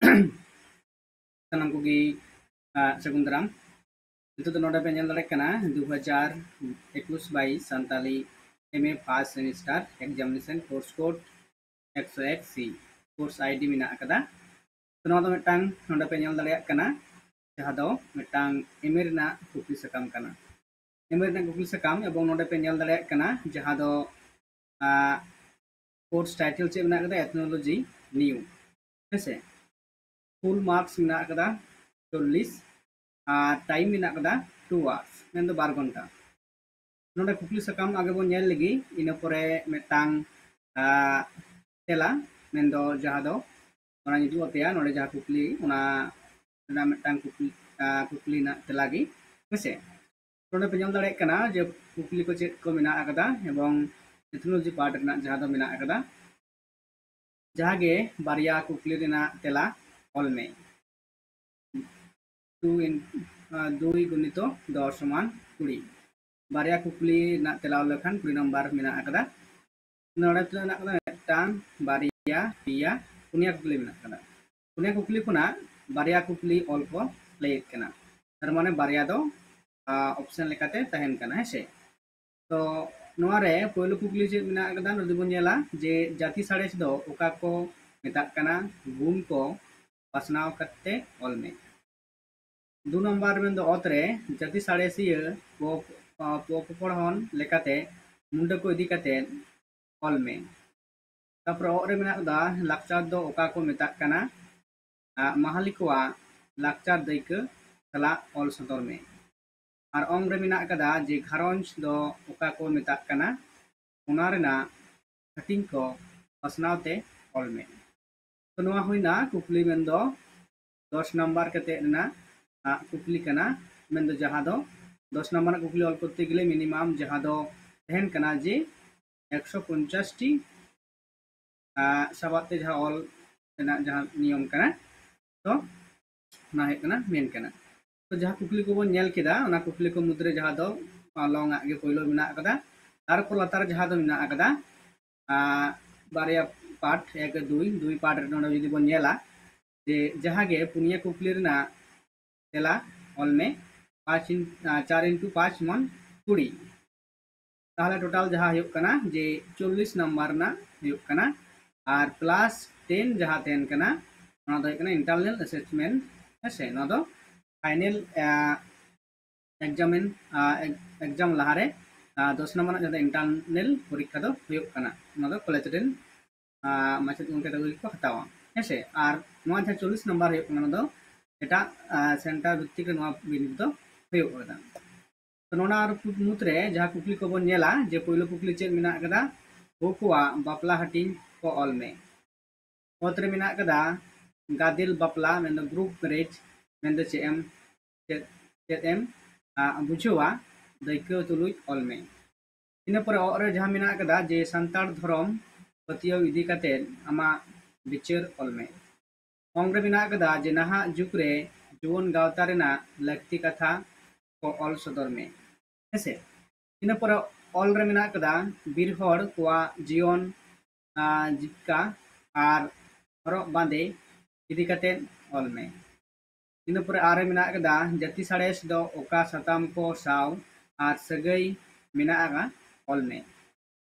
sanam kogi sagun daram itu to noda pe nyel darek kana 2021 22 santali MA first semester examination course code 101C course ID mina akada to noda metang noda pe nyel darek kana jaha do metang MA rena kukli sakam kana MA rena kukli sakam ebong noda pe nyel darek kana jaha do course title che mina akada ethnology new hese full marks mina akada 40 time मेना कदा 2 hours main दो 12 घंटा नोडे कुकली सकम आगे बन nail लगी इन परे मेटांग तेला मेन दो जहा दो ओना निदु अतेया नोडे जहा कुकली ओना ना मेटांग कुकली ना तेला गी हेसे नोडे पेजल दाड़े कना जे कुकली को चेक को मेना कदा एवं टेक्नोलॉजी पार्ट ना जहा दो मेना कदा जहा गे बारिया कुकली रेना तेला ऑल में 2 गुणित 10 समान 20 बारिया कुकली ना तेलाव लेखान 20 नंबर मेना अकदा नोडे तेना अकदा टांग बारिया पिया पुनिया कुकली मेना अकदा पुनिया कुकली पुना बारिया कुकली ऑल को लेट कना तार माने बारिया दो ऑप्शन लेकाते तहन कना हेसे तो नोरे पहिलो कुकली जे मेना अकदा नोदि बन नेला जे जाति साडेस दो ओका को मेता कना गुण को पासनाव करते ऑल में 2 नंबर में दो ओतरे जाति साड़ेसिया पोपड़हन लेकाते मुंडे को इदी काते ऑल में तापर ओरे मेना दा लाक्चार दो ओका को मेता कना माहाली को लाक्चार दैक तला ऑल सदर में और ओंग रे मेना कदा जे घारंज दो ओका को मेता कना ओना रेना हटिंग को पसनावते ऑल में तो नोआ हुइना कुकली में दो 10 नंबर कते ना कुकली कना मेन दो जहा दो 10 नंबर कुकली ऑल करते गले मिनिमम जहा दो तहन कना जे 150 टी सबाते जहा ऑल ना जहा नियम कना तो ना है कना मेन कना तो जहा कुकली को बन नेल केदा ओना कुकली को मुद्रे जहा दो लॉन्ग आगे पहिलो मिना कदा तार को लतार जहा दो मिना कदा बारिया पार्ट 1 2 पार्ट रे नोडे जदि बन नेला जे जहा गे पुनिया कुकली रेना तेला ऑल में 4 इंटू 5 मन 20 ताहले टोटल जहा हुयुक कना जे 40 नंबर ना हुयुक कना और प्लस 10 जहा तेन कना ओना दो कना इंटरनल असेसमेंट हेसे ना दो फाइनल एग्जाम लहारे 10 नंबर ना जदा इंटरनल परीक्षा दो हुयुक कना ओना दो कॉलेज रेन माचेद उनके दो को हतावा हेसे और नोआ जहा 40 नंबर हुयुक कना दो एटा सेंटर भित्तिक बिनित दो हुयुक कदा तो नोना मुद्रे जहाँ कुकली को बन नेला जे पहिलो कुकली चेक मेना कदा होकुआ बापला हटिंग को ऑल में ओतरे मेना कदा गादिल बापला मेन ग्रुप मैरिज मेन दो चेम बुझुआ दैक्य तुलुज ऑल में इन पर और जहाँ मेना कदा जे संतार धर्म पतियो इदी काते आमा बिचार ऑल में ओंग्रे मेना कदा जे नहा जुगरे जुवन गावता रेना लक्ति कथा को ऑल सदर में हेसे इन पर ऑल रे मेना कदा बीर हर कोआ जीवन जीविका और हरक बांदे इदी काते ऑल में इन पर आरे मेना कदा जाति साड़ेस दो ओका सताम को साव और सगई मेना आगा ऑल में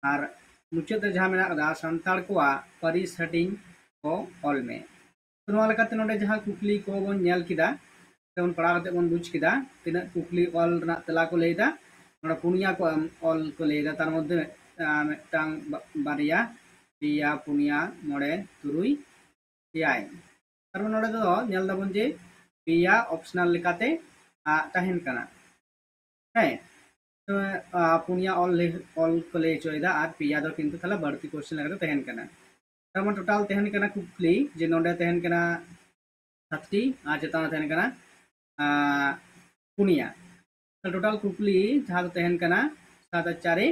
और मुचाद जहाँ मेना कदा संताल कोआ परिस हटिंग को ऑल में तो नोआ लेकाते नोडे जहाँ कुकली को बन नेल किदा तेवन पढ़ा कते बन बुझ किदा तिना कुकली ऑल रना तेला को लेदा नोडे पुनिया को ऑल को लेदा तार मध्य मेटांग बारिया पिया पुनिया मोड़े तुरुई एयाय तार नोडे दो नेल दाबन जे पिया ऑप्शनल लेकाते तहन कना है तो पुनिया ऑल को ले चोयदा और पिया दो किंतु थाला बढ़ती क्वेश्चन लेकाते तहन कना तार टोटल तहन कना कुकली जे नोडे तहन कना 30 आ चेतान तहन कना पुनिया टोटल कुकली जहाँ दो तहन कना 7 4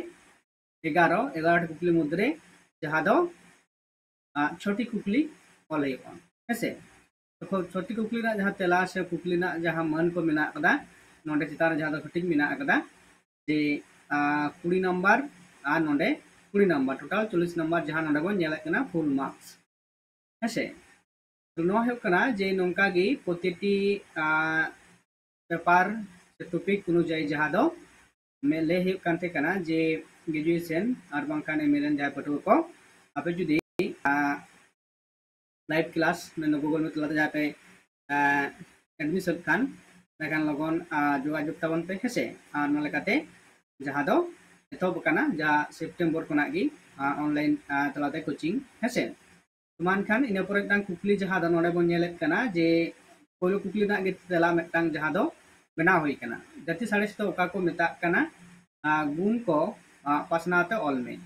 11 कुकली मुद्रे जहाँ दो छोटी कुकली ऑल हेसे तो छोटी कुकली ना जहाँ तेला से कुकली ना जहाँ मन को मेना कदा नोडे चितान जहाँ दो खटिंग मेना कदा जे 20 नंबर और नोडे 20 नंबर टोटल 40 नंबर जहाँ नोडे बन नेला कना फुल मार्क्स हेसे जे नौका गी प्रतिटी पेपर से टॉपिक अनुजाई जहाँ दो मैं ले जे ग्रेजुएशन और बांकान एमए जहाँ पटुआ को आपे जुदी लाइव क्लास में गूगल मीट तलाते जहाँ पे एडमिशन खान लगन जोगाजोग ताबन पे हेसे और नलेकाते जहाँ दो एतहब काना जहाँ सेप्टेम्बर खना गी ऑनलाइन तलाते कोचिंग हेसे मान खान इन पर कुकली जहाँ दो नोडे बन नेलेत काना जे पहले कुकली ना गे तेला मिदटांग जहाँ दो बनाव हुई काना जाति साड़ेस तो ओका को मेताग काना गुण को पासनाते ऑल में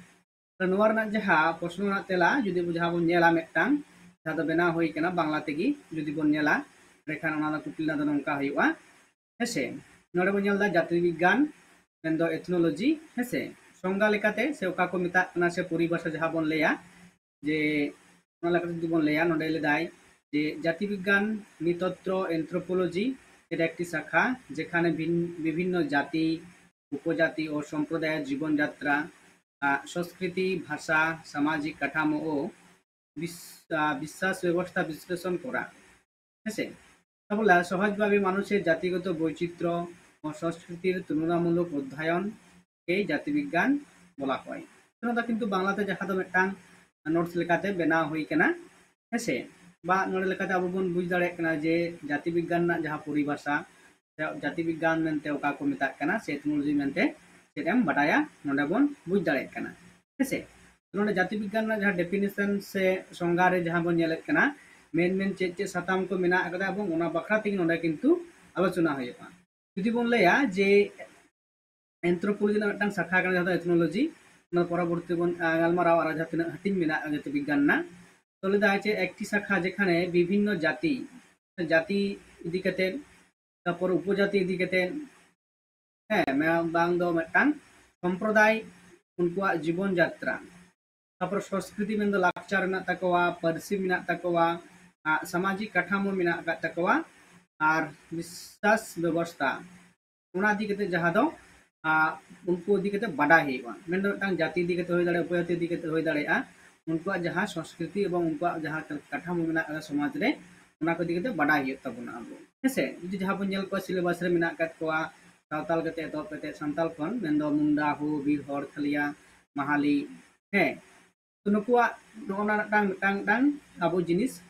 तो नोर जहाँ प्रश्न तेला जुदी जहाँ बन नेला मिदटांग जहाँ दो बनाव हुई काना बांग्ला तेगी जुदी बन नेला रेखान ओना कुकली ना दो नोंका हुआ हेसे नोडे बन नेलदा जाति विज्ञान मेन दो एथनोलॉजी हेसे संगा लेकाते से ओका को मेताग काना से परिभाषा जहाँ बन लेया जे बन लेया नोडे लेदाय जे जाति विज्ञान नृतत्व एंथ्रोपोलॉजी एटा एकटी शाखा जेखाने विभिन्न जाति उपजाति और सम्प्रदाय जीवन यात्रा संस्कृति भाषा सामाजिक काठामो और विश्वास व्यवस्था विश्लेषण करा हेसे ताबला सहजभावे मानुषेर जातिगत वैचित्र्य और संस्कृतिर तुलनामूलक अध्ययन के जाति विज्ञान बला हय किन्तु बांग्लाते जहाँ दो मिदटांग नोट्स लेकाते बनाव हुई काना हेसे बा नोडे लेकाते आबो बन बुझ दाड़े काना जे जाति विज्ञान ना जहाँ परिभाषा जाति विज्ञान मेनते ओका को मेताग काना से एथनोलॉजी मेनते सेटाम बाडाया नोडे बन बुझ दाड़े काना हेसे नोडे जाति विज्ञान ना जहाँ डेफिनेशन से संगारे जहाँ बन नेलेत काना मेन चे साताम को मेना अकदा एबं ओना बखरा तेगे नोडे किन्तु आलोचना हुयुगा जुदि बन लैया जे एंथ्रोपोलॉजी ना मिदटांग शाखा काना जहाँ एथनोलॉजी परवर्ती बन गालमाराव और जहाँ तीना हटिंग मेना जाति विज्ञान ना तो लेदा चे एकटी शाखा जेखाने विभिन्न जाति जाति इदी कते तारपर उपजाति इदी कते बांग दो मिदटांग सम्प्रदाय उनकुआ जीवन यात्रा तारपर संस्कृति मेन दो लाकचार मेना ताकवा पारसी मेना ताकवा सामाजिक काठामो मेना ताकवा और विश्वास व्यवस्था उना इदी कते जहाँ दो उनको इदी कते बाडा हेबा मेन दो मिदटांग जाति इदी कते होय दाड़े उपजाति इदी कते होय दाड़ेआ उनका जहाँ संस्कृति और उनका जहाँ काठामो मेना समाज रे उना को इदी कते बाडा हुयुग ताबोना आबो हेसे जुदि जहाँ बन नेल को सिलेबास रे मेना कात कोआ सावताल कते एतहब कते सान्ताल खन मेन दो मुंडा हो बीर हर खलिया महाली हे तो नुकुआ नोना मिदटांग आबो जिनिस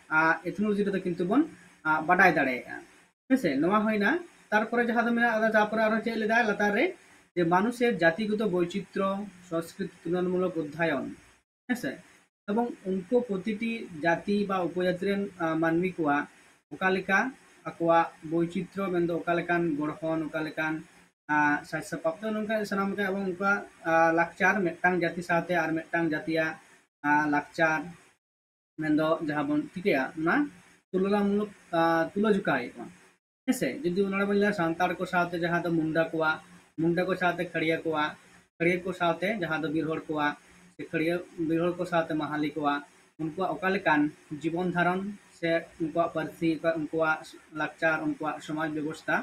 एथनोलॉजी रे किन्तु बन बाडाय दाड़ेया हेसे नोआ होइना तारपरे जहाँ दो मेना तारपरे आरो चे लेदा लातार रे जे मानुषेर जातिगत वैचित्र्य संस्कृति तुलनामूलक अध्ययन हेसे এবং उनको प्रतिटी जाति बा उपजाति मानवी को ओकालेका आकोआ वैचित्र्य मेन ओकालेकान गढ़न ओकालेकान साज सापाब तो नोंका सानाम के एवं उनका लाकचार मिदटांग जाति साथे आर मिदटांग जातिया लाकचार मेन जहाँ बन ठिकया ना तुलनामूलक तुलजुका हेसे जुदी उनारे बन सान्ताड़ को साथे जहाँ दो मुंडा को साथे खड़िया को साथे जहाँ दो बीरहड़ को खड़िया बीरहड़ को साथे महाली को उनको ओकालेकान जीवन धारण से उनको पारसी उनको लाकचार उनको समाज व्यवस्था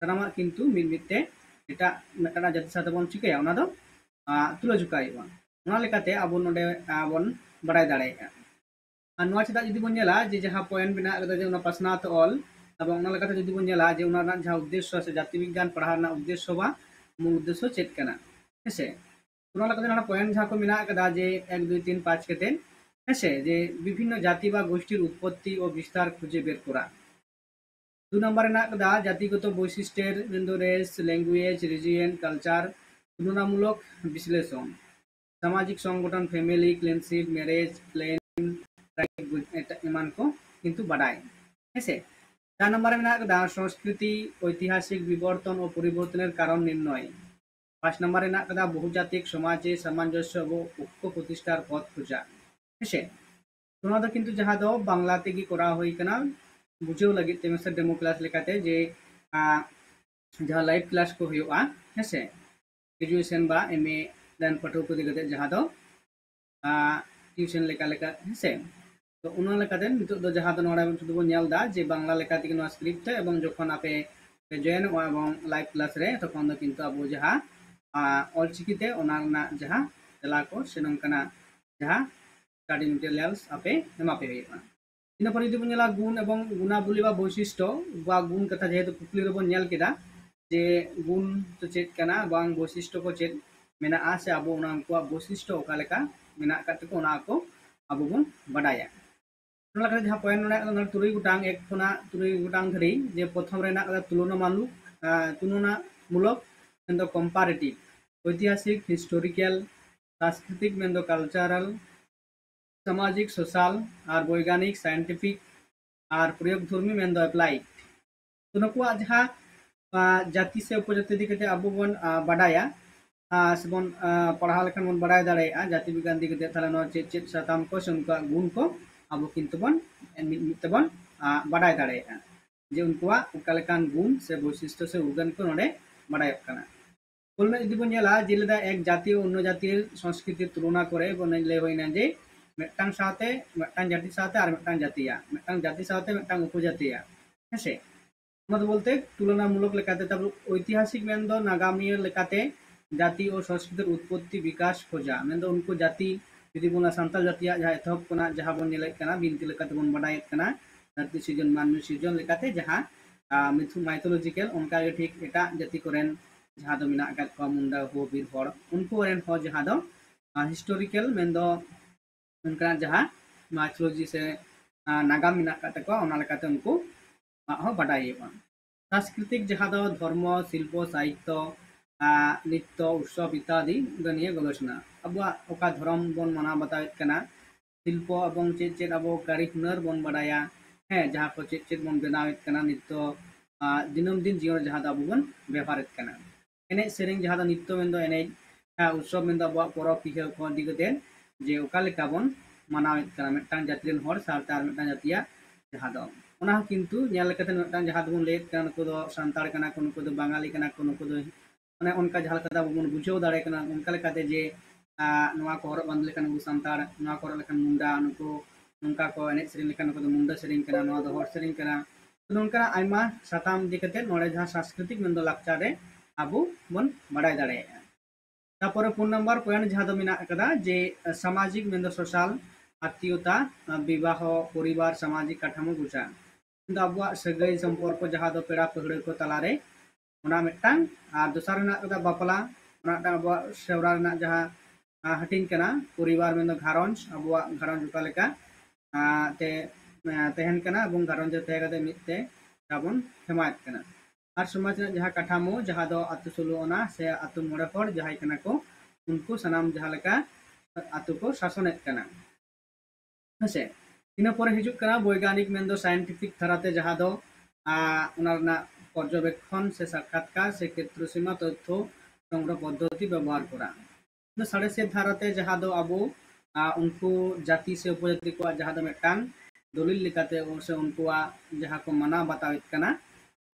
सानामा किन्तु मिदमिदते एटा मिदटाना जाति साथे बन चिकाया ओना दो तुलजुका हुयुगा ओना लेकाते आबो नोडे बन बाडाय दाड़ेया और नोआ चेदा जुदी बन नेला जे जहाँ पॉइंट मेना कदा जे ओना पासनात ऑल एबं ओना लेकाते जुदी बन नेला जे ओना जहाँ उद्देश्य से जाति विज्ञान पढ़ा रना उद्देश्य बा मूल उद्देश्य चेद काना हेसे ओना लेकाते ना पॉइंट जहाँ को मेना कदा जे 1 2 3 5 कते हेसे जे विभिन्न जाति बा गोष्ठीर उत्पत्ति और विस्तार खुजे बेर करा 2 नम्बर ना कदा जातिगत वैशिष्ट्যের main race language region culture तुलनामूलक विश्लेषण सामाजिक संगठन फैमिली क्लिनशिप मैरेज क्लेम एमान को किन्तु बाडाय हेसे 4 नम्बर मेना कदा संस्कृति ऐतिहासिक विवर्तन और परिवर्तনের कारण निर्णय 5 नम्बर मेना कदा बहुजातिक समाजे सामंजस्य और ঐক্য प्रतिष्ठार पथ खोजा हेसे ओना दो किन्तु जहाँ दो बांग्ला तेगी करा हुई कना बुझेव लगित ते डेमो क्लास लेकाते जे जहाँ लाइव क्लास को हुयुआ हेसे ग्रेजुएशन बा एमए दान पठो को दिगते जहाँ दो ट्यूशन लेका हेसे तो उना लेकाते नितो दो जहाँ दो नोडा शुधु बन नेलदा जे बांग्ला लेकाते नोआ स्क्रिप्ट एवं जखन आपे जॉइन एवं लाइव क्लास रे तखन दो किन्तु आबो जहाँ ऑलचिकीते ओना ना जहाँ तेला को से नोंकाना जहाँ स्टडी मटेरियल्स आपे एमापे हुयुआ इन पर जुदी बन गुण और गुणावली बा वैशिष्ट्य बा गुण कथा जेहेतु कुकली रे बन केदा जे गुण तो चेक कना बांग वैशिष्ट्य को चेक मेना से अब उनकुआ वैशिष्ट्य ओकालेका मेना काते को उना को अब बन बाडाया जहाँ पॉइंट तुरुई गुटांग एक खुना तुरुई गुटांग धरी जे प्रथम रेना तुलना मूलक मेन कंपारेटिव ऐतिहासिक हिस्टोरिकल सांस्कृतिक मेन कल्चरल सामाजिक सोशल और वैज्ञानिक साइंटिफिक और प्रयोगधर्मी मेन एप्लाइड तो नुकुआ जहाँ जाति से उपजाति इदी कते अब बन बाडाया से बन पढ़ा लेखान बन बाडाय दाड़ेया जाति विज्ञान इदी कते ताहले नो चेद चेद साताम को से उनका गुण को अब किंतु बन मितबन बाडाय दाड़ेया जे उनकुआ उका लेखान गुण से वैशिष्ट्य से उर्गन को नोडे बाडायक कना कुल में इदी बन नेला जेलेदा एक जाति और अन्य जाति संस्कृति तुलना करे बन ले होइना जे मेटांग साथे मेटांग जाति साथे और मेटांग जाति साथे मेटांग उपजातिया हेसे मत बोलते तुलनामूलक लेकाते तब ऐतिहासिक मेन दो नागामिया लेकाते जाति और संस्कृति उत्पत्ति विकास खोजा मेन दो उनको जाति जुदी बोला सांताल जातिया जहाँ एतहब कोना जहाँ बन नेलेत कना बिनती लेकाते बन बाडायत कना धरती सृजन मानवी सृजन लेकाते जहाँ माइथोलॉजिकल उनका के ठीक एटा जाति कोरेन जहाँ दो मिना अकात को मुंडा हो बीर हड़ उनको रेन हो जहाँ दो हिस्टोरिकल मेन दो उनका जहाँ माइथोलॉजी से नागाम मिना काते को ओना लेकाते उनको बाडाय सांस्कृतिक जहाँ दो धर्म शिल्प साहित्य नृत्य उत्सव इत्यादि गनिये गवेषणा अब ओका धर्म बन मना बतावेत कना शिल्प और चेद चेद अब कारी हुनर बन बाडाया है जहाँ को चेद चेद बन बनावेत कना नृत्य दिनम दिन जीवन जहाँ दो अब बन व्यवहारेत कना एने सेरेंग जहाँ दो नृत्य मेन दो एने उत्सव मेन दो अब परब पिहा को इदी कते जे ओका लेका बन मनावेत कना मेटांग जाति रेन हड़ साथे आर मेटांग जातिया जहाँ दो उना किंतु नेल कते मेटांग जहाँ दो बन लेत कना नुको दो सांताड़ कना को नुको दो बांगाली कना को नुको दो माने उनका जहाँ लेका बन बुझाव दाड़े कना उनका लेकाते जे नवा को हरब बांध लेकान नुको सांताड़ नवा को हरब लेकान मुंडा नुको उनका को एने सेरेंग लेकान नुको दो मुंडा सेरेंग कना नवा दो हर सेरेंग कना तो उनका आयमा साताम इदी कते नोडे जहाँ सांस्कृतिक मेन दो लाक्चार रे आबो बन बाडाय दाड़ेया तारपर 4 नंबर पॉइंट जहाँ दो मिना कदा जे सामाजिक मेन दो सोशल आत्मीयता विवाह परिवार सामाजिक काठामो बुझा किंतु अब सगै सम्पर्क जहाँ दो पेड़ा पहड़ को तलारे उना मेटांग और दोसार ना कदा बापला उना अब सेवरा ना जहाँ हटिंग कना परिवार में घारंज अब घारंज उका लेका ते तेहन कना एवं घारंज ते कते मिते जाबन हेमायत कना और समाज जहाँ काठामो जहाँ दो आतु सोलोना से आतु मोड़े हड़ जहाँ कना को उनको सनाम जहाँ लेका आतु को शासनेत कना हेसे इन पर हिजुक कना वैज्ञानिक मेन दो साइंटिफिक धाराते जहाँ दो पर्यवेक्षण से साक्षात्कार से क्षेत्रसीमा तथ्य संग्रह पद्धति व्यवहार करा साड़े धाराते जहाँ दो अब उनको जाति से उपजाति को जहाँ दो मेटांग दलिल लेकाते से उनको जहाँ को माना बतावेत कना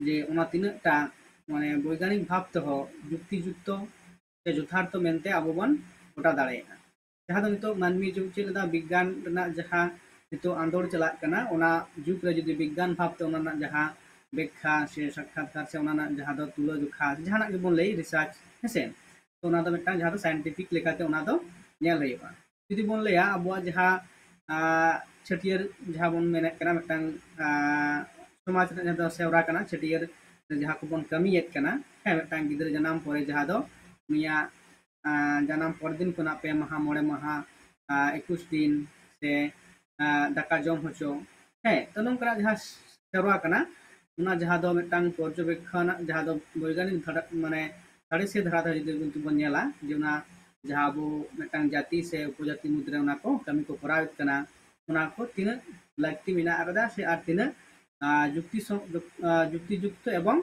जे उना तिनटा माने वैज्ञानिक भाव तो युक्तियुक्त से यथार्थ मेनते अब बन गोटा दाड़ेया जहाँ दो नितो मानवी जुग चेदा विज्ञान रना जहाँ नितो आंदोलन चला कना उना जुग रे जुदी विज्ञान भाव तो उना जहाँ व्याख्या से साक्षात्कार से उना जहाँ दो तुला जोखा जहाँ के बन लई रिसर्च हेसे तो उना दो मेटांग जहाँ दो साइंटिफिक लेकाते उना दो नेल रहीबा जुदी बन लया अब जहाँ छटियर जहाँ बन मेने कना मेटांग समाज रे जहाँ दो सेवरा कना छटियर जहाँ को बन कमियत कना है मेटांग गिदर जनाम परे जहाँ दो निया जनाम पर दिन को पे माहा मोड़े माहा 21 दिन से दाका जम होचो है तो नोंकरा जहाँ सेवरा कना उना जहाँ दो मेटांग पर्यवेक्षण जहाँ दो वैज्ञानिक माने साड़े से धारा जुदी बन नेला जे उना जहाँ अब मेटांग जाति से उपजाति मुद्रे उना को कमी को करावेत कना उना को तीन लाक्ति मिना आकदा से आर तीन युक्तियुक्त एवं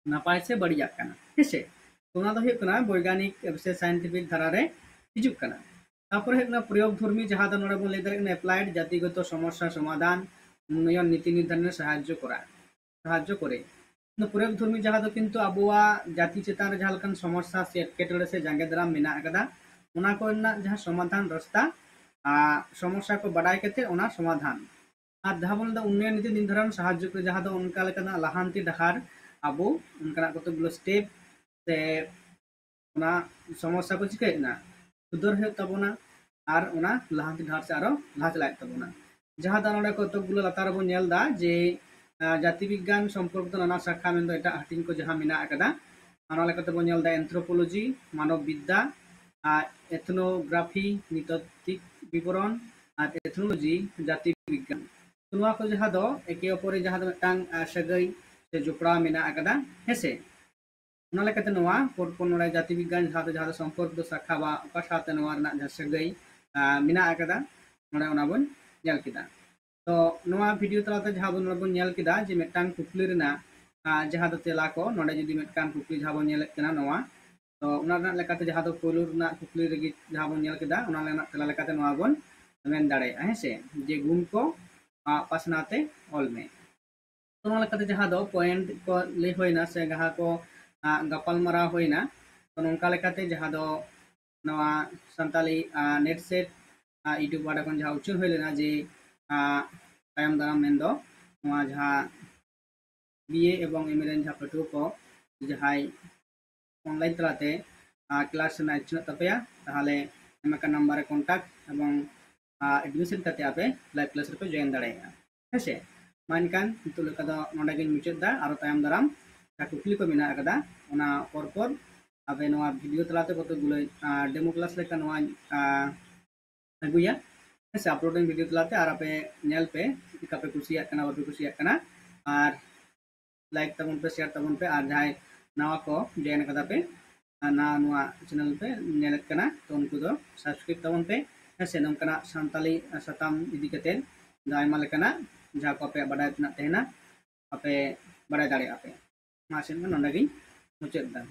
नापाय से बढ़िया कना हेसे उना दो हेक कना वैज्ञानिक से साइंटिफिक धारा रे हिजुक कना तापर हेक ना प्रयोगधर्मी जहाँ दो नोडे बन लई दाड़े एप्लाइड जातिगत समस्या समाधान उन्नयन नीति निर्धारण साहाय्य करे प्रयोगधर्मी जहाँ दो किंतु अबुआ जाति चेतान जहाँ लकन समस्या से एटकेटोड़े से जांगे दाराम मेना अकदा उना को जहाँ समाधान रास्ता समस्या को बाडाय कते उना समाधान और जहाँ बोल उन्नयन नीति निर्धारण साहाय्य करे जहाँ दो उनका लेकना लाहांती डहार अबो उनका कतगुलो स्टेप से उना समस्या को चिकायना सुधर हे तबना और उना लाहांती डहार से आरो लाहा चलाय तबना जहाँ दा नोडे कतकगुलो लातार बन नेल दा जे जाति विज्ञान सम्पर्कित नाना शाखा मेन दो एटा हाटिंग को जहाँ मेना अकदा अना लेकाते बन नेल दा एंथ्रोपोलॉजी मानव विद्या एथनोग्राफी नृतात्त्विक विवरण और एथनोलॉजी जाति विज्ञान तो नोआ को जहाँ दो एके अपरे जहाँ दो मिदटांग सगाई से जोपड़ा मेना अकदा हेसे ओना लेकाते नोआ पोटपोन नोडे जाति विज्ञान जहाँ दो सम्पर्क दो शाखा बा ओका साथे नोआ रना जहाँ सगाई मेना अकदा नोडे ओना बन नेल किदा तो नोआ वीडियो तलाते जहाँ बन नोडे बन नेल किदा जे मिदटांग कुकली रना जहाँ दो तेला को नोडे जुदी मिदटांग कुकली जहाँ बन नेलेत कना नोआ तो उना रना लेकाते जहाँ दो पोलो रना कुकली रगी जहाँ बन नेल किदा उना लेना तेला लेकाते नोआ बन मेन दाड़ेया हेसे जे गुण को पासनाते ऑल में तो उना लेकाते जहाँ दो पॉइंट को ले होइना से जहाँ को गपाल मारा होइना तो नोंका लेकाते जहाँ दो नोआ संताली नेट सेट यूट्यूब वाडा खन जहाँ उच्चन होय लेना जे तायम दाराम मेन दो नोआ जहाँ बीए एवं एमए रेन जहाँ पटुआ को जहाँ ऑनलाइन तलाते क्लास ना इच्छा तपेया ताहले एमका नंबर कॉन्टैक्ट एवं एडमिशन करते आपे लाइव क्लास पे जॉइन दाड़ेया हेसे मानकान नितो लेका दो नोडे गिन मुचाद दा आरो तायम दाराम जहाँ कुकली को मेना अकदा ओना परपर आपे नोआ वीडियो तलाते कत गुलो डेमो क्लास लेका नोआ अगुया हेसे अपलोडिंग वीडियो तलाते आर आपे नेल पे चिका पे कुसिया कना बापे कुसिया कना आर लाइक तबन पे शेयर तबन पे आर जहाँ नवा को जॉइन कदा पे ना नोआ चैनल पे नेलत कना तो उनको दो सब्सक्राइब तबन पे हेसे नोंकना सानताली सताम इदी कते आयमा लेकाना जहाँ को आपे बाडाय तना तेना आपे बाडाय दाड़े आपे मासेन नोंडे गिन मुचाद दा।